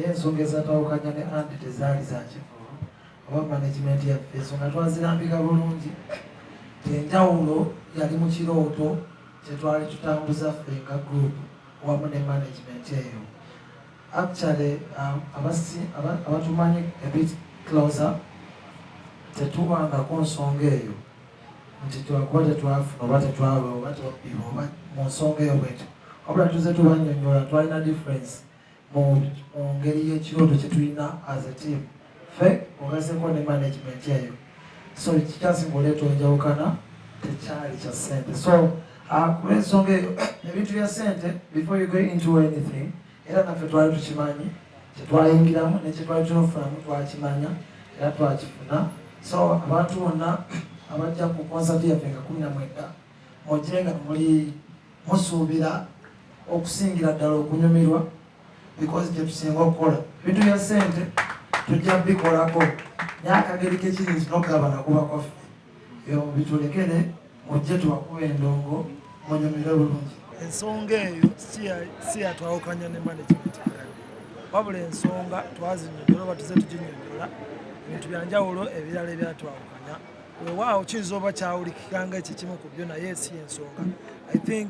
ensonga ezatawukanya ne andi tezaali za kivulu oba management yaffe ensonga twazirambika bulungi enjawulo yali mu kirooto kyetwali tutambuza ffe nga group wamu ne management eyo. Actually abatumanyi a bit closer tetubangako nsonga eyo nti twakuba tetwafuna oba tetwaba oba oba mu nsonga eyo bwetyo wabula tuze tubanyonyola twalina difference mu ngeri y'ekirooto kye tulina as a team ffe ogaseko ne management eyo so kikyasinga oleeta enjawukana tekyali kya ssente so kuba ensonga eyo ebintu bya ssente before you go into anything era naffe twali tukimanyi kyetwayingiramu nekyetwali tunofunamu twakimanya era twakifuna so abantu bonna abajja ku concert yaffe nga 19 mujje nga muli musuubira okusingira ddala okunyumirwa because kyetusinga okukola ebintu bya ssente tujja bikolako nyakageri kekiyinza n'okugabana kuba kwaffe eyo bitulekere mujje tubakuba endongo munyumire bulungi. Ensonga eyo si yatwawukanya ne management wabula ensonga twazinyonyola oba tuze tuginyonyola ebintu byanjawulo ebirala ebyatwawukanya weewaawo kiyinza oba kyawulikikanga ekikimu ku byo naye si ensonga. I think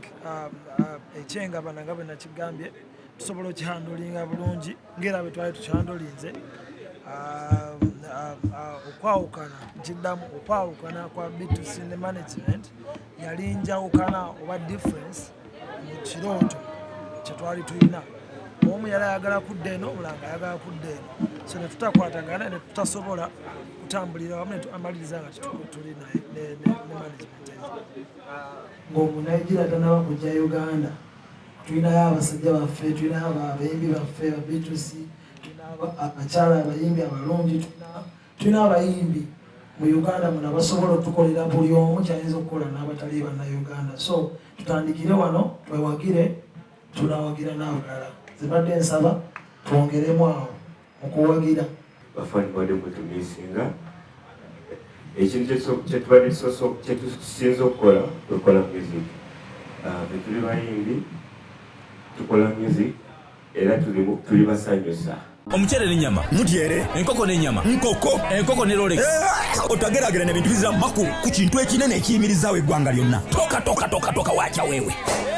ekyengabana nga bwe nakigambye tusobola okihandolinga bulungi ng'era bwe twali tukihandolinze okwawukana nkiddamu okwawukana kwa B2C ne management yali njawukana oba difference mu kirooto kyetwali tulina. Omu yali ayagala kudda eno omulanga ayagala kudda eno so ne tutakwatagana ne tutasobola kutambulira wamu ne tuamaliriza nga tuli ne management eyo. Ng'omunayigira tanaba kujja Uganda tulinayo abasajja baffe tulinayo abayimbi baffe ba B2C tulina abakyala abayimbi abalungi tulina abayimbi mu Uganda muno abasobola okutukolera buli omu kyayinza okukola n'abatali bannayuganda so tutandikire wano twewagire tunawagira n'abalala zibadde nsaba twongeremu awo mu kuwagira bafani badde mutumisinga ekintu kyetubadde kyetusinza okukola tukola music tuli bayimbi tukola music era tuli basanyusa. Omuchere n'ennyama mutyere enkoko n'ennyama enkoko ne Rolex otageragera n'ebintu bizira maku ku kintu ekinene ekiyimirizaawo eggwanga lyonna toka wacha wewe.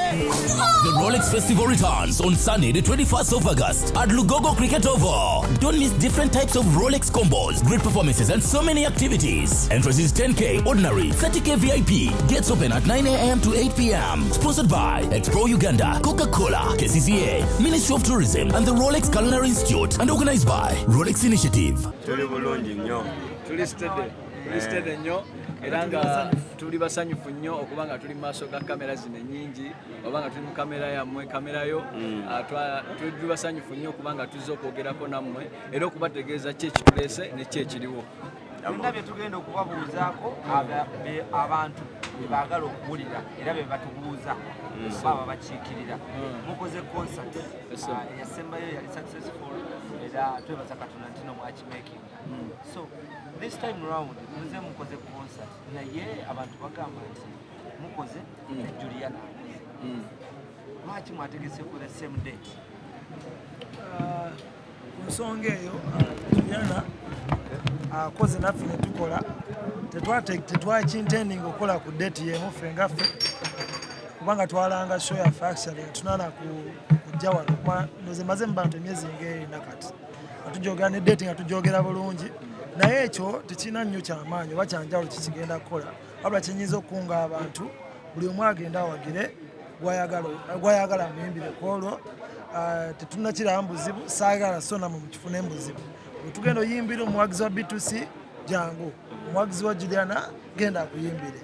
The Rolex Festival returns on Sunday, the 21st of August at Lugogo Cricket Oval. Don't miss different types of Rolex combos, great performances, and so many activities. Entrance is 10K ordinary, 30K VIP. Gates open at 9 a.m. to 8 p.m. Sponsored by Expo Uganda, Coca-Cola, KCCA, Ministry of Tourism, and the Rolex Culinary Institute, and organized by Rolex Initiative. Tulisitedde nnyo era nga tuli basanyufu nnyo okuba nga tuli mu maaso ga kamera zino ennyingi oba nga tuli mu kamera yammwe kamera yo tuli basanyufu nnyo okuba nga tuzze okwogerako nammwe era okubategeeza ki ekituleese ne ki ekiriwo. Byonna bye tugenda okubabuuzaako abantu bye baagala okuwulira era bye batubuuza baba bakiikirira. Mukoze concert eyasembayo yali successful era twebaza Katonda ntino mwakimaking. So this time round muze mukoze concert naye abantu bagamba nti mukoze Juliana lwaki mwategese ku the same date? Ku nsonga eyo Juliana akoze naffe ne tukola tetwakintendinga okukola ku date y'emu ffe nga ffe kubanga twalanga show yaffe actually tunaana kujja wano kuba ndoze maze mu bantu emyezi ng'erina kati atujogera ne date nga tujogera bulungi naye ekyo tekirina nnyo kyamaanyi oba kyanjawulo kikigenda kukola wabula kyenyinza okukunga abantu buli omu agenda awagire gwayagala muyimbire kwolwo tetunakiramu buzibu saagala so namwe mukifune buzibu tugenda oyimbire omuwagizi wa B2C jangu omuwagizi wa Juliana genda akuyimbire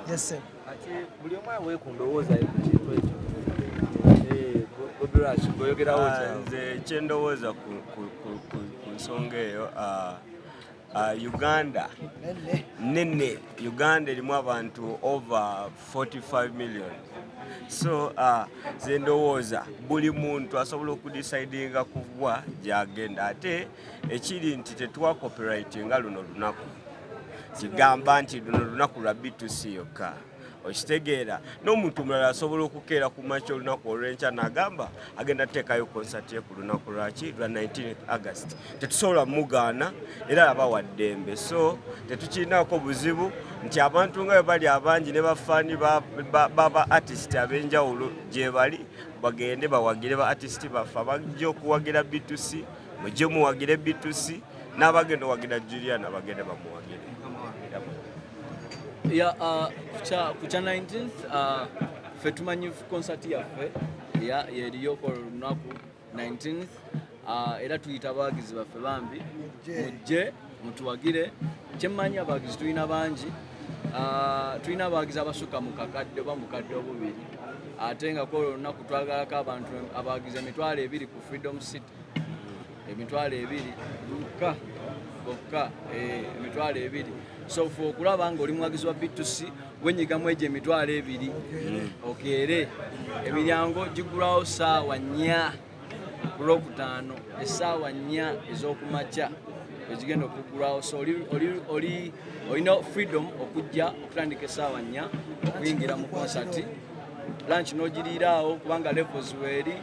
yes sir. Ati buli omu awe ku ndowooza ku kintu ekyo Bobirash boyogerawo nze kyendowooza ku nsonga eyo Uganda nene Uganda erimu abantu over 45 million so zendowooza buli muntu asobola okudecidinga kuva gyagenda ate ekiri nti tetuwa copyright nga luno lunaku kigamba nti luno lunaku lwa B2C yokka okitegeera n'omuntu mulala asobola okukeera ku makya olunaku olw'enkya n'agamba agenda teekayo konsati ye ku lunaku lwaki lwa 19 August. Tetusobola mugaana era abawa ddembe, so tetukirinaako buzibu nti abantu nga bwe bali abangi ne bafaani baba artist ab'enjawulo gye bali bagende bawagire ba artist baffe abajja okuwagira B2C, mujje muwagire B2C, n'abagenda owagira Juliana bagende bamuwagire. Kucha 19th ffe tumanyi concert yaffe yeriyo ku lunaku 19th era tuyita abawagizi baffe bambi mujje mutuwagire. Kyemmanyi abawagizi tulina bangi, tulina abawagizi abasukka mu kakadde oba mukadde obubiri, ate nga ku olunaku twagalako abantu abawagizi 2,000 ku Freedom City, 2,000 luka bokka 2,000. So for okulaba nga oli muwagizi wa B2C wenyigamu egyo 2,000 okeere emiryango gigulawo ssaawa 4 ku Lwokutaano, essaawa 4 ez'okumakya ezigenda okugulawo. So olina freedom okujja okutandika essaawa 4 okuyingira mu konsati. Lunch n'ogiriiraawo kubanga levels weeri,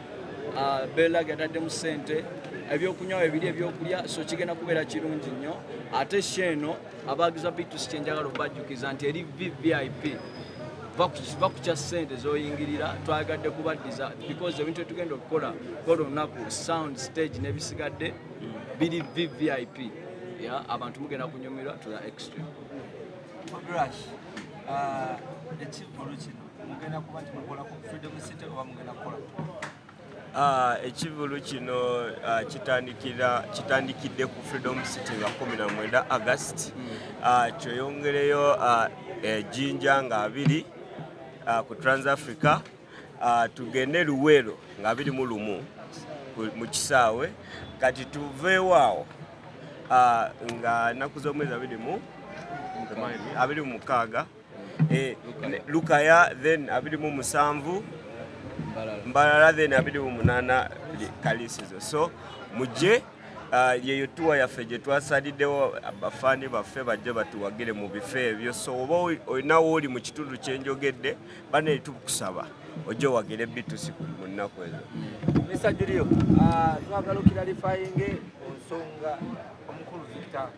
Bellag yataddemu ssente, ebyokunywa ebiri ebyokulya, so kigenda kubeera kirungi nnyo. Ate sheeno abawagizi ba B2C kyenjagala okubajjukiza nti eri VIP va ku kya ssente z'oyingirira, twagadde kubaddiza because ebintu etugenda okukola olunaku sound stage n'ebisigadde biri VIP. Abantu mugenda kunyumirwa to the extreme. Ekivvulu kino mugenda kuba nti mukola ku Freedom City oba mugenda kukola? Ekivvulu kino kitandikidde ku Freedom City nga 19 August. Kyeyongereyo Jinja nga 2 ku Transafrica, tugende Luweero nga 21 mu kisaawe, kati tuveewaawo nga nnaku z'omwezi 26 Lukaya, then 27 Mbalala, then 28 Kalisizo. So mujje yeyo tuwa yaffe gye twasaliddewo abafaani baffe bajje batuwagire mu bifo ebyo. So oba olinawo oli mu kitundu kyenjogedde bane tukusaba ojje owagire B2C mu nnaku ezo. Mr. Julio, twagala okiralifayinge ensonga omukulu Victor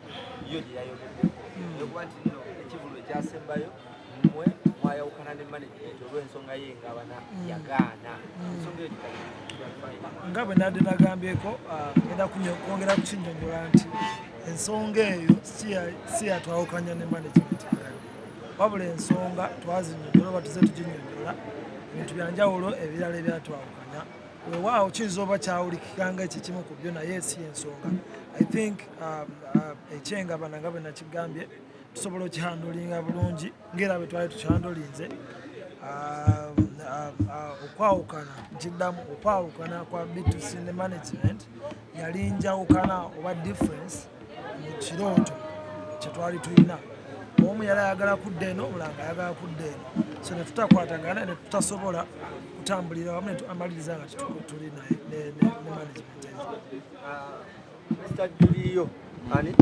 yo gye yayogeddeko okuba nti nno ekivulu ekyasembayo mmwe mwayawukana ne management olw'ensonga ye ng'abana yagaana. Ensonga eyo nga bwe nadde nagambyeko era kwongera kukinyonnyola nti ensonga eyo si yatwawukanya ne management wabula ensonga twazinyonnyola oba tuze tuginyonnyola ebintu byanjawulo ebirala ebyatwawukanya. Weewaawo kiyinza oba kyawulikika nga ekyo kimu ku byo naye si ensonga. I think ekyengabana nga bwe nakigambye tusobola okihandulinga bulungi ng'era bwe twali tukihandulinze. Okwawukana nkiddamu, okwawukana kwa B2C ne management yali njawukana oba difference mu kirooto kye twali tulina. Omu yali ayagala kudda eno, omulala ayagala kudda eno, so ne tutakwatagana ne tutasobola kutambulira wamu ne tuamaliriza nga tuli ne management ezo. Mr. Julio, ani?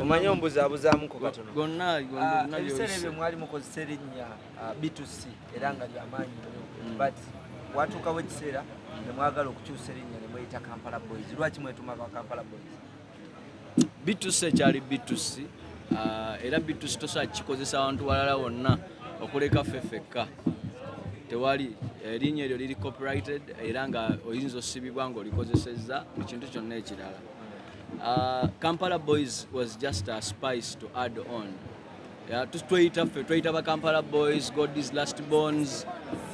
Omanyi ombuzaabuzaamuko katono. Ebiseera ebyo mwali mukozesa erinnya B2C era nga lyamaanyi nnyo, but watuukawo ekiseera ne mwagala okukyusa erinnya ne mweyita Kampala Boys. Lwaki mwetumaka Kampala Boys? B2C ekyali B2C era B2C tosobola kikozesa abantu balala wonna okuleka ffeffekka. Tewali erinnya eryo liri copyrighted era nga oyinza osibibwa ng'olikozesezza mu kintu kyonna ekirala. Kampala Boys was just a spice to add on. Tweyita ba Kampala Boys, God's Last Bones,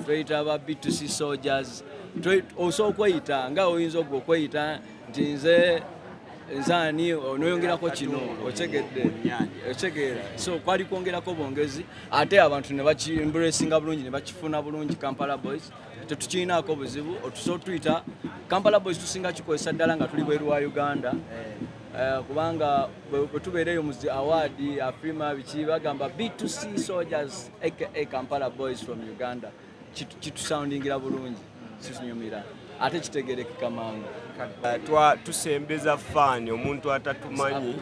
tweyita ba B2C Soldiers. Osobola okweyita nga oyinza okweyita nti nze nzaani onoyongerako kino otegeera. So kwali kwongerako bwongezi ate abantu ne bakimbracinga bulungi ne bakifuna bulungi Kampala Boys. Tetukirinaako buzibu otusobola tuyita Kampala Boys tusinga kikozesa ddala nga tuli bweru wa Uganda. Kubanga bwe tubeereyo mu award Afrima biki bagamba B2C Soldiers aka Kampala Boys from Uganda, kitusoundingira bulungi, kitunyumira ate kitegerekeka mangu. Tusembeza fani omuntu atatumanyi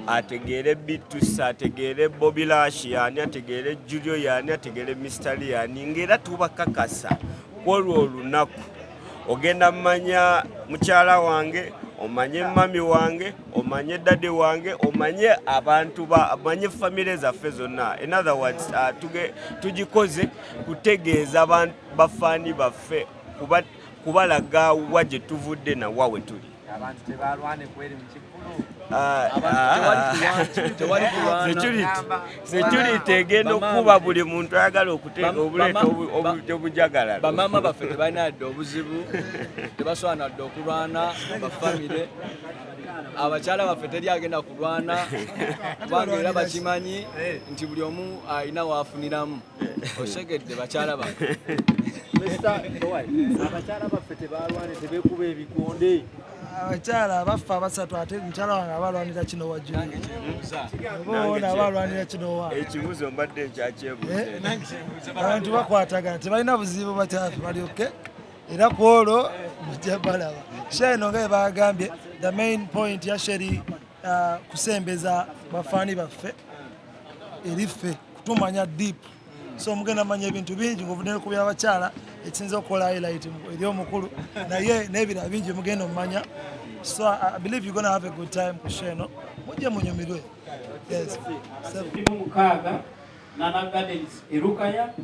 ategeere B2C ategeere Bobby Lash yani ategeere Julio yani ategeere Mr. yani ngera tubakakasa kwolwo olunaku ogenda mmanya mukyala wange omanye mami wange omanye dade wange omanye abantu omanye family zaffe zonna. In other words tugikoze kutegeeza bafani baffe kubalaga wa gye tuvudde na wawe tuli. Abantu tebalwane kweri mu kikulu. Security egenda okuba buli muntu ayagala okuteeka obuleeta obujagalalo. Bamama baffe tebalina dde obuzibu tebasobola dde okulwana bafamire. Abakyala baffe teri agenda kulwana kubanga era bakimanyi nti buli omu alina waafuniramu. Osegedde bakyala baffe. Abakyala baffe tebalwane tebekuba ebikonde. Abakyala baffe abasatu ate mukyala wange abalwanira kino wajjulu. Boona abalwanira kino wa. Ekibuzo mbadde nkyakyebuuza. Abantu bakwatagana tebalina buzibu bakyafe balyoke era kwolwo mujja balaba. Sheno nga bagambye the main point ya sheri kusembeza bafani baffe eriffe kutumanya deep. So mugenda manya ebintu bingi ng'ovudde ku byabakyala ekisinza okukola highlight eri omukulu naye n'ebirala bingi mugenda omumanya. So I believe you're gonna have a good time ku sheno mujje munyumirwe. Yes. 26 Nana Gardens Erukaya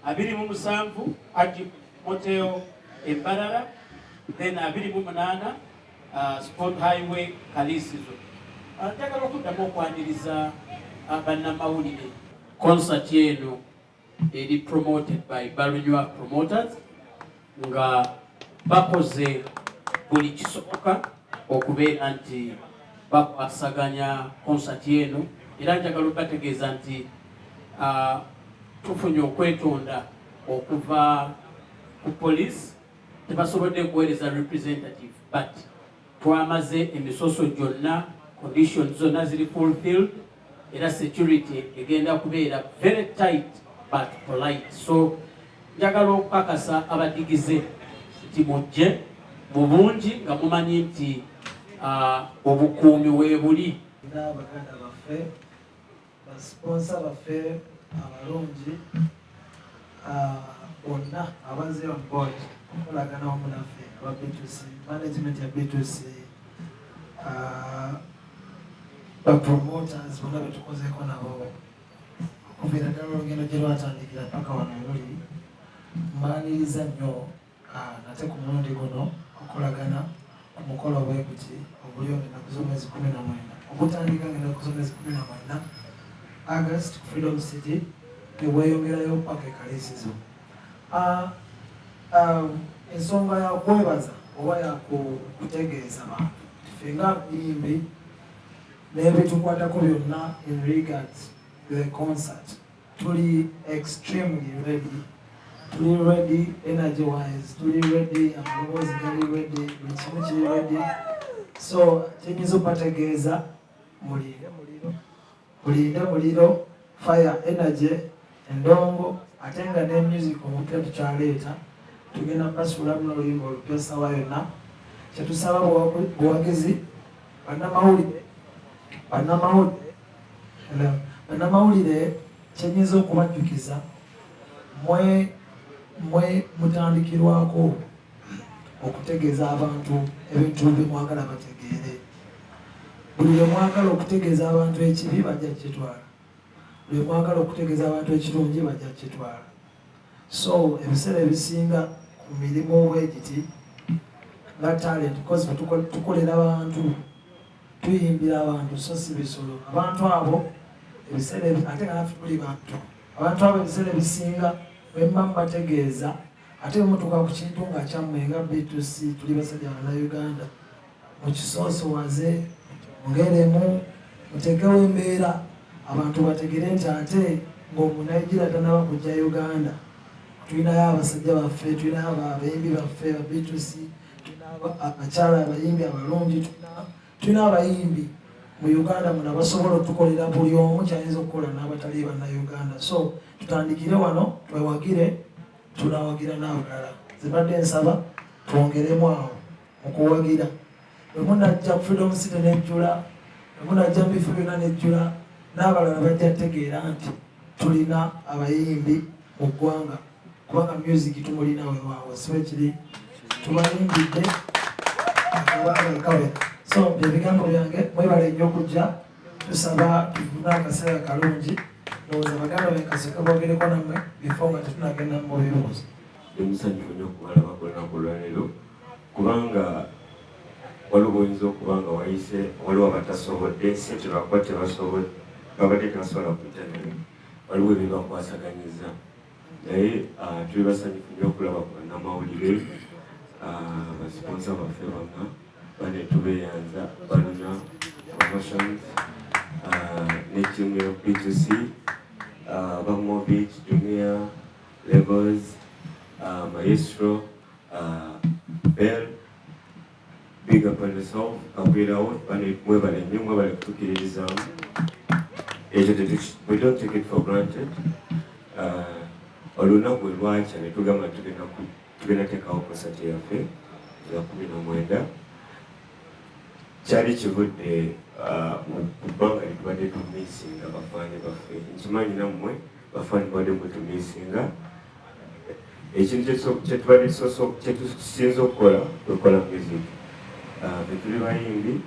27 Aji Motel Embarara then 28 Sport Highway Kalisizo. Njagala okuddamu okwaniriza bannamawulire concert yeno eri promoted by Barunywa Promoters nga bakoze buli kisoboka okubeera nti bakwasaganya concert yeno era njagala okubategeeza nti tufunye okwetonda okuva ku police tebasobodde kuweereza representative but twamaze emisoso gyonna conditions zonna ziri fulfilled era security egenda kubeera very tight but polite. So njagala okukakasa abadigize nti mujje mu bungi nga mumanyi nti obukuumi weebuli. Baganda baffe basponsa baffe abalungi bonna abazze on board okolagana wamu naffe aba B2C management ya B2C promoters bonna betukozeeko nabo okuviira ddala olugendo gye lwatandikira paka wano luli mmaniriza nnyo nate ku mulundi guno okolagana ku mukolo bwekuti oguli ennaku z'omwezi 19 okutandika ng'ennaku z'omwezi 19 August Freedom City neweeyongerayo paka ekalisizo. Ensonga ya kwebaza oba yakutegeeza abantu ffe nga bayimbi n'ebitukwatako byonna in regards to the concert tuli extremely ready. Tuli ready energy wise, tuli ready amaloboozi gali ready, buli kimu kiri ready. So kyenyinza okubategeeza mulinde muliro fire energy endongo ate nga ne music omupya tukyaleeta tugenda basuula muno oluyimba olupya sawa yonna. Kyetusaba buwagizi bannamawulire kyenyinza okubajjukiza mwe mutandikirwako okutegeeza abantu ebintu bye mwagala bategeere. Buli lwe mwagala okutegeeza abantu ekibi bajja kukitwala, buli lwe mwagala okutegeeza abantu ekirungi bajja kukitwala. So ebiseera ebisinga ku mirimu bwegiti nga talent because tukolera abantu tuyimbira abantu so si bisolo. Abantu abo ebiseera ate nga naffe tuli bantu abantu abo ebiseera ebisinga bwemba mubategeeza ate mutuuka ku kintu nga kyammwe nga B2C tuli basajja Bannayuganda mukisoosowaze mugeremu mutegewo embeera abantu bategere nti ate ng'omunayigira tanaba kujja Uganda tulinayo abasajja baffe tulinayo abayimbi baffe ba B2C tulinayo abakyala abayimbi abalungi tulinayo abayimbi mu Uganda muna basobola okutukolera buli omu kyayinza okukola n'abatali Bannayuganda. So tutandikire wano twewagire tunawagira n'abalala zibadde nsaba twongeremu awo okuwagira emunajja Freedom City nejjula emunajja bifu byonna nejjula n'abalala bajja tegeera nti tulina abayimbi mu ggwanga kubanga music tumulina wewaawo sibe kiri tubayimbidde akawe so ebigambo byange mwebale nnyo okujja tusaba tufune akaseera kalungi ndowooza baganda benkasooka bogereko nammwe bifo nga tetunagenda mu bibuuzo emusanyufu nnyo okubalaba ku lunaku olwaleero kubanga waliwo oyinza okuba nga wayise waliwo abatasobodde si tebakuba tebasobodde babadde tebasobola kuitanire waliwo ebibakwasaganyiza naye tuli basanyufu nnyo okulaba ku bannamawulire abasponsa baffe bonna banetubeeyanza balina promotions ne tiimu ya B2C bamovit junior levels maestro bell big up on yourself kabwirawo mwebale nnyo mwebale kutukirizaamu ekyo we don't take it for granted olunaku lwakya ne tugamba tugenda teekawo konsati yaffe za 19 kyali kivudde mu bbanga litubadde tumisinga bafaani baffe nkimanyi nammwe bafaani badde mwetumisinga ekintu kyetusinza okukola tukola music tuli bayimbi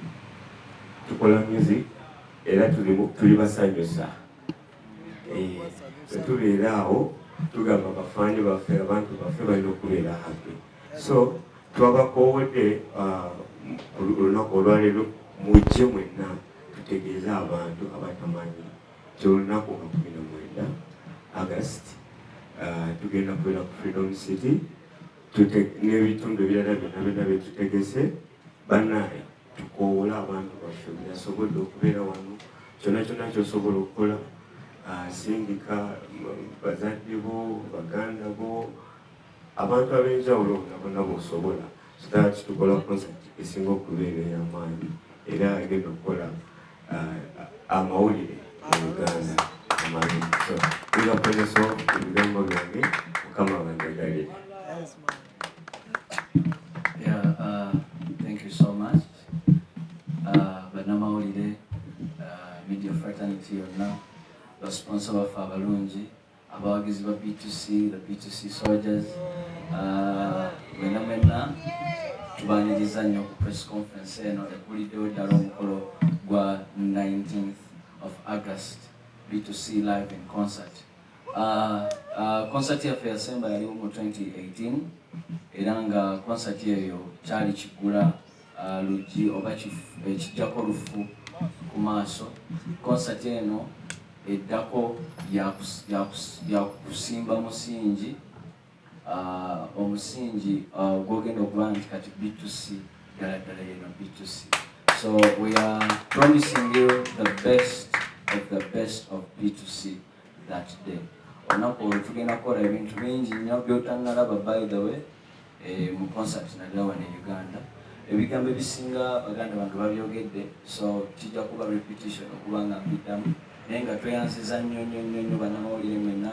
tukola music era tuli basanyusa tetubeera awo tugamba bafaani baffe abantu baffe balina okubeera happy so twabakowodde olunaku olwaleero mujje mwenna tutegeeze abantu abatamanyi kyolunaku nga 19 August tugenda kubeera ku Freedom City n'ebitundu ebirala byonna byetutegese bannaye tukoowola abantu baffe byasobodde okubeera wano kyonna kyonna kyosobola okukola sindika bazadde bo baganda bo abantu ab'enjawulo bonna b'osobola so that tukola concert esinga okubeera ey'amaanyi era egenda okukola amawulire mu Uganda amalungi so bigakoleso ebigambo byange mukama banjagalire. Thank you so much. Banamawulire media fraternity yonna the sponsor of abalungi abawagizi ba B2C the B2C soldiers mwenna tubaniriza nnyo ku press conference eno ekuliddewo ddala omukolo gwa 19th of August B2C live in concert. Concert yaffe yasemba yaliwo mu 2018 era nga concert eyo kyali kigula luggi oba ekijjako lufu ku maaso. Concert eno eddako yakusimba musingi omusingi gwogenda okuba nti kati B2C ddala yeno B2C. So we are promising you the best of B2C that day. Olunaku olwo tugenda kukola ebintu bingi nnyo by'otannalaba by the way mu concert naddala wano e Uganda. Ebigambo ebisinga baganda bange babyogedde so kijja kuba repetition okuba nga mbiddamu naye nga tweyanziza nnyo bannamawulire mwenna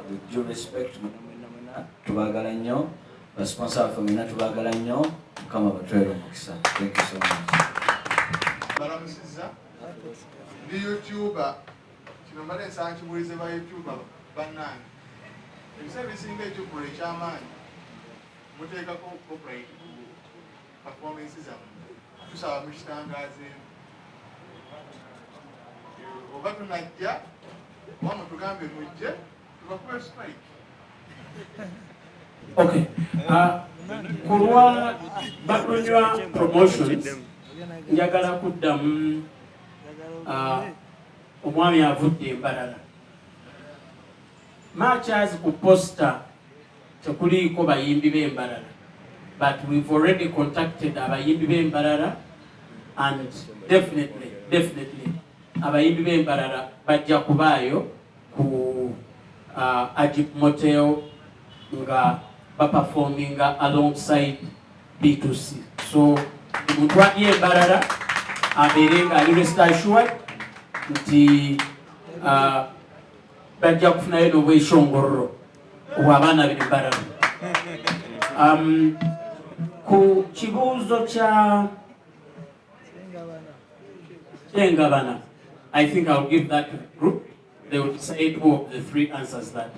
with due respect mwenna tubaagala nnyo basponsor baffe mwenna tubaagala nnyo mukama batwere omukisa. Thank you so much. Balamusiza ndi YouTuber kino mbadde nsanga kibulize ba YouTuber bannange ebiseera ebisinga ekyokkola ekyamaanyi muteekako copyright performance zammwe tusaba mukitangaazeemu oba tunajja oba mutugambe mujje tubakube strike. Okay. Kulwa Batunywa Promotions njagala kuddamu omwami avudde embalala matches ku poster tekuliiko bayimbi b'embalala but we've already contacted abayimbi b'embalala and definitely abayimbi b'embalala bajja kubaayo ku Ajip Motel nga baperforminga alongside B2C. So omuntu ali embalala abeere nga ali rest assured nti bajja kufunayo n'obweshongorro obw'abaana b'embalala. ku kibuuzo kya engabana, I think I'll give that to the group. They will decide who of the three answers that.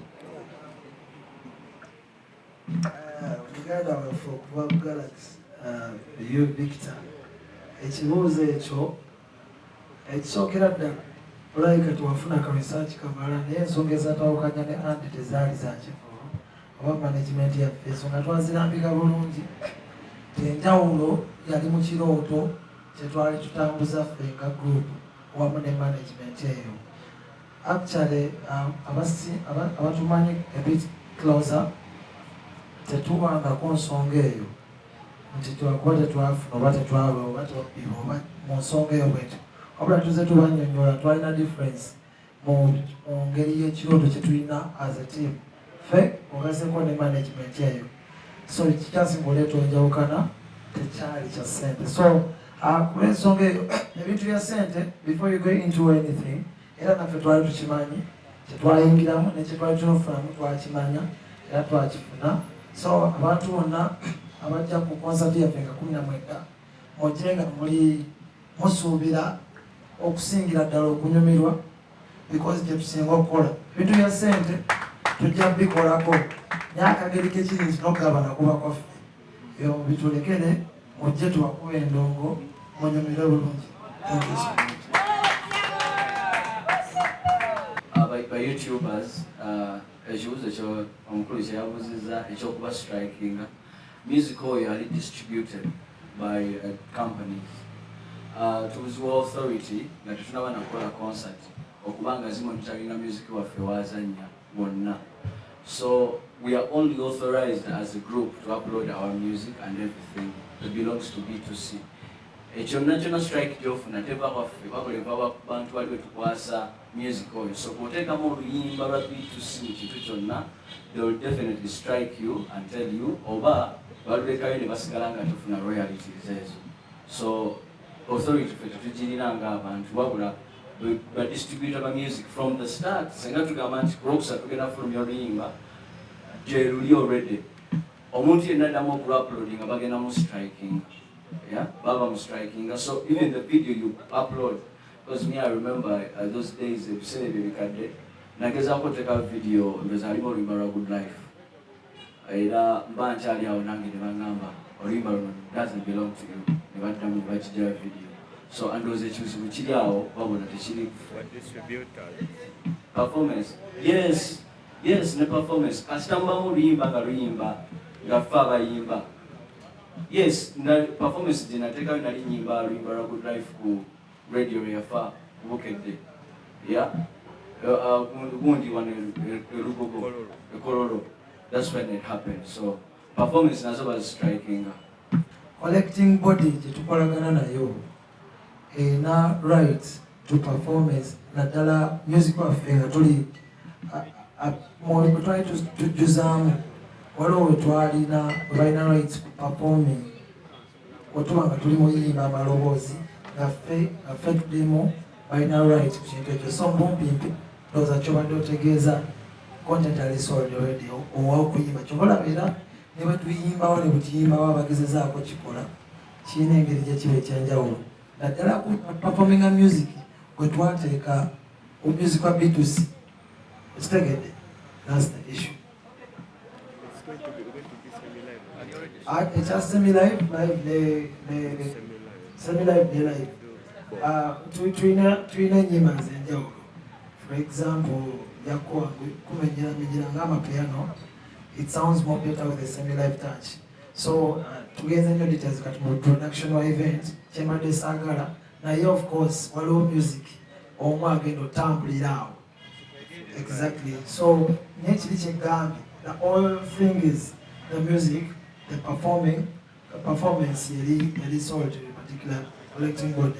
Muganda waffe okuva mu Galaxy you Victor ekibuuzo ekyo ekisookera ddala olayika tewafuna ka research kamala naye ensonga ezatawukanya ne andi tezaali za kivulu oba management yaffe ensonga twazirambika bulungi enjawulo yali mu kirooto kyetwali tutambuza ffe nga group wamu ne management eyo. Actually abatumanyi a bit closer tetuwangako nsonga eyo nti twakuba tetwafuna oba tetwawe oba twabbibwa oba mu nsonga eyo bwetyo wabula tuze tubanyonnyola twalina difference mu ngeri y'ekirooto kye tulina as a team ffe ogaseko ne management eyo so kikyasinga oleeta enjawukana tekyali kya ssente so kuba ensonga eyo ebintu bya ssente before you go into anything era naffe twali tukimanyi kyetwayingiramu nekyetwali tunofunamu twakimanya era twakifuna so abantu bonna abajja ku konsati yaffe nga 19 mujje nga muli musuubira okusingira ddala okunyumirwa because gyetusinga okukola ebintu bya ssente tujja bikolako naye akageri kekiri nti nogabana kuba kwaffe ebyo bitulekere mujje tubakuba endongo munyumire bulungi. Thank you so much. By YouTubers, ekibuuzo ekyo omukulu kye yabuuzizza ekyokuba striking music oyo yali distributed by companies. Tubuziwa authority nga tetunaba nakukola concert okubanga zimonitoringa music waffe wazannya bonna. So we are only authorized as a group to upload our music and everything that belongs to B2C. Ekyo national strike gyofuna teva waffe bakoleva bantu bali wetukwasa music oyo. So bw'oteekamu oluyimba lwa B2C mu kintu kyonna, they will definitely strike you and tell you oba balulekayo ne basigala nga tufuna royalties ezo. So authority ffe tetugirira ng'abantu wabula badistributor ba music from the start. Singa tugamba nti kuroksa tugenda fulumya oluyimba gye luli already omuntu yenna addamu okulu-uploadinga bagenda mu striking. Yeah, Baba was striking. So even the video you upload, because me I remember those days you say baby kade. Nageza ko take a video because I remember a good life. Ida banchali ya onangi ne bangamba. Olimba doesn't belong to you. Ne batamu bachija video. So and those choose muchili awo babo na tishiri What distributor? Performance. Yes, ne performance. Kastamba mu limba ga gafa bayimba. Yes, na performance zinateka na nyimba lwimba lwa good life ku radio yafa Bogede. Yeah. Gundi wane rugogo kololo. That's when it happened. So performance nazo was striking. Collecting body jetukolagana nayo na right to performance na dala music waffe nga tuli mo try to juzamu waliwo twalina balina rights performing otubanga tuli muyimba amaloboozi ngaffe tulimu balina rights ku kintu ekyo so mbumpimpi ndowooza kyobadde otegeeza content ali sold already owakuyimba kyobalabeera ne bwe tuyimbawo ne butiyimbawo abagezezaako kikola kirina engeri gye kiba ekyenjawulo naddala ku performing music gwe twateeka music wa B2C ekitegedde that's the issue. It's just semi-live, semi-live. Tuina nyimba zenjawulo. For example, yako kumenyera ngama piano. It sounds more better with a semi-live touch. So together nyo details kat mu production or event chema de sagala na yo of course waliwo music omwa agenda otambulirawo. Exactly. So nekiri kyegambi the whole thing is the music, the performance really sold to a particular collecting body.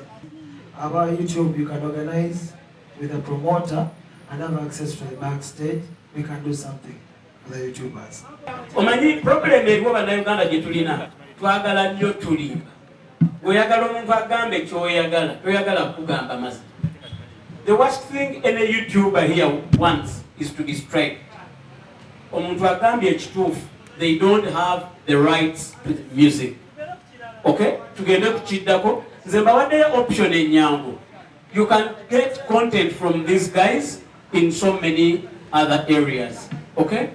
About YouTube, you can organize with a promoter and have access to the backstage. We can do something for the YouTubers. Omanyi problem eriwo bannayuganda gye tulina twagala nnyo tulimba. Oyagala omuntu agambe ky'oyagala toyagala kugamba mazima. The worst thing any YouTuber here wants is to distract. Omuntu agambye ekituufu, they don't have the rights to the music. Okay, tugende kukiddako. Nze mbawaddeyo option ennyangu. You can get content from these guys in so many other areas. Okay?